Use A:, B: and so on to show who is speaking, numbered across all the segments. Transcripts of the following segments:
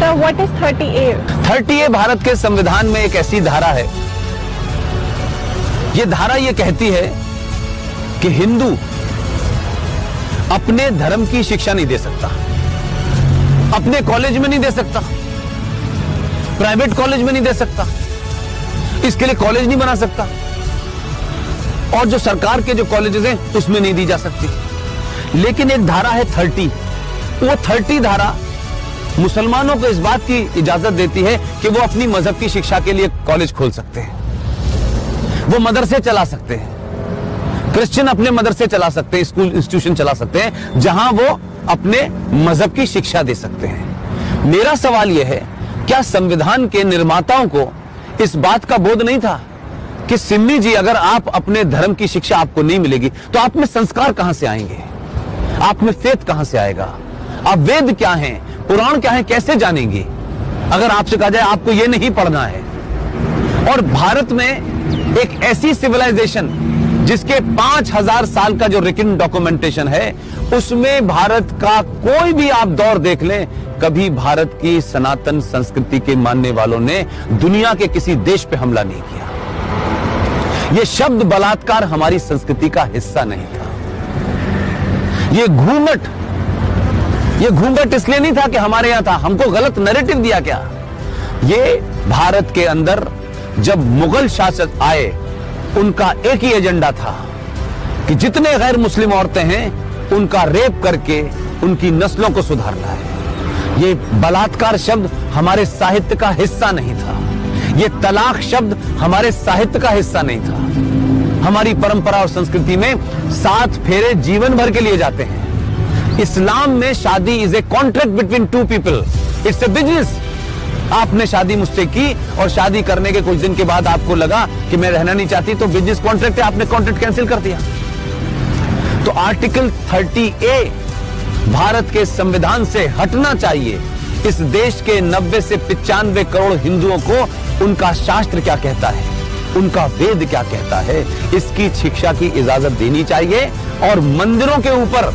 A: Sir, what is 30A?
B: 30A Bharat के संविधान में एक ऐसी धारा है, ये धारा ये कहती है कि हिंदू अपने धर्म की शिक्षा नहीं दे सकता, अपने कॉलेज में नहीं दे सकता, प्राइवेट कॉलेज में नहीं दे सकता, इसके लिए कॉलेज नहीं बना सकता, और जो सरकार के जो कॉलेजेस हैं उसमें नहीं दी जा सकती। लेकिन एक धारा है 30, वो 30 धारा मुसलमानों को इस बात की इजाजत देती है कि वो अपनी मजहब की शिक्षा के लिए कॉलेज खोल सकते हैं, वो मदरसे चला सकते हैं, क्रिश्चियन अपने मदरसे चला सकते हैं, स्कूल इंस्टीट्यूशन चला सकते हैं जहां वो अपने मजहब की शिक्षा दे सकते हैं। मेरा सवाल यह है, क्या संविधान के निर्माताओं को इस बात का बोध नहीं था कि सिम्मी जी, अगर आप अपने धर्म की शिक्षा आपको नहीं मिलेगी तो आप में संस्कार कहां से आएंगे, आप में फेथ कहां से आएगा, आप वेद क्या हैं, पुराण क्या है, कैसे जानेंगे अगर आपसे कहा जाए आपको यह नहीं पढ़ना है। और भारत में एक ऐसी सिविलाइजेशन जिसके 5000 साल का जो रिटन डॉक्यूमेंटेशन है, उसमें भारत का कोई भी आप दौर देख लें, कभी भारत की सनातन संस्कृति के मानने वालों ने दुनिया के किसी देश पे हमला नहीं किया। यह शब्द बलात्कार हमारी संस्कृति का हिस्सा नहीं था। ये घूंघट इसलिए नहीं था कि हमारे यहां था, हमको गलत नैरेटिव दिया क्या। ये भारत के अंदर जब मुगल शासक आए, उनका एक ही एजेंडा था कि जितने गैर मुस्लिम औरतें हैं उनका रेप करके उनकी नस्लों को सुधारना है। ये बलात्कार शब्द हमारे साहित्य का हिस्सा नहीं था, ये तलाक शब्द हमारे साहित्य का हिस्सा नहीं था। हमारी परंपरा और संस्कृति में 7 फेरे जीवन भर के लिए जाते हैं। इस्लाम में शादी is a contract between 2 people, it's a business. आपने शादी मुझसे की और शादी करने के कुछ दिन के बाद आपको लगा कि मैं रहना नहीं चाहती, तो बिजनेस कॉन्ट्रैक्ट है, आपने कॉन्ट्रैक्ट कैंसिल कर दिया। तो आर्टिकल 30A भारत के संविधान से हटना चाहिए। इस देश के 90 से 95 करोड़ हिंदुओं को उनका शास्त्र क्या कहता है, उनका वेद क्या कहता है, इसकी शिक्षा की इजाजत देनी चाहिए। और मंदिरों के ऊपर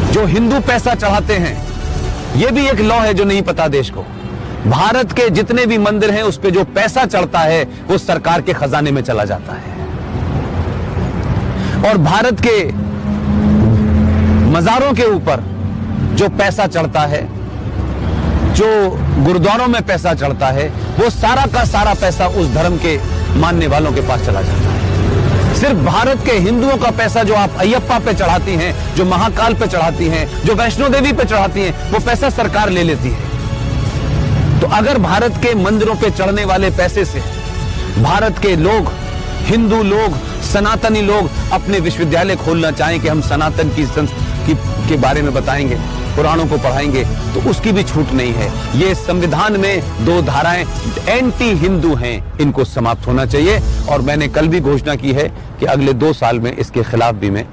B: जो हिंदू पैसा चढ़ाते हैं, यह भी एक लॉ है जो नहीं पता देश को। भारत के जितने भी मंदिर हैं उस पे जो पैसा चढ़ता है वो सरकार के खजाने में चला जाता है। और भारत के मजारों के ऊपर जो पैसा चढ़ता है, जो गुरुद्वारों में पैसा चढ़ता है, वो सारा का सारा पैसा उस धर्म के मानने वालों के पास चला जाता है। सिर्फ भारत के हिंदुओं का पैसा जो आप अयप्पा पे चढ़ाती हैं, जो महाकाल पे चढ़ाती हैं, जो वैष्णो देवी पे चढ़ाती हैं, वो पैसा सरकार ले लेती है। तो अगर भारत के मंदिरों पे चढ़ने वाले पैसे से भारत के लोग, हिंदू लोग, सनातनी लोग अपने विश्वविद्यालय खोलना चाहें कि हम सनातन के बारे में बताएंगे, पुराणों को पढ़ाएंगे, तो उसकी भी छूट नहीं है। ये संविधान में 2 धाराएं एंटी हिंदू हैं, इनको समाप्त होना चाहिए। और मैंने कल भी घोषणा की है कि अगले 2 साल में इसके खिलाफ भी मैं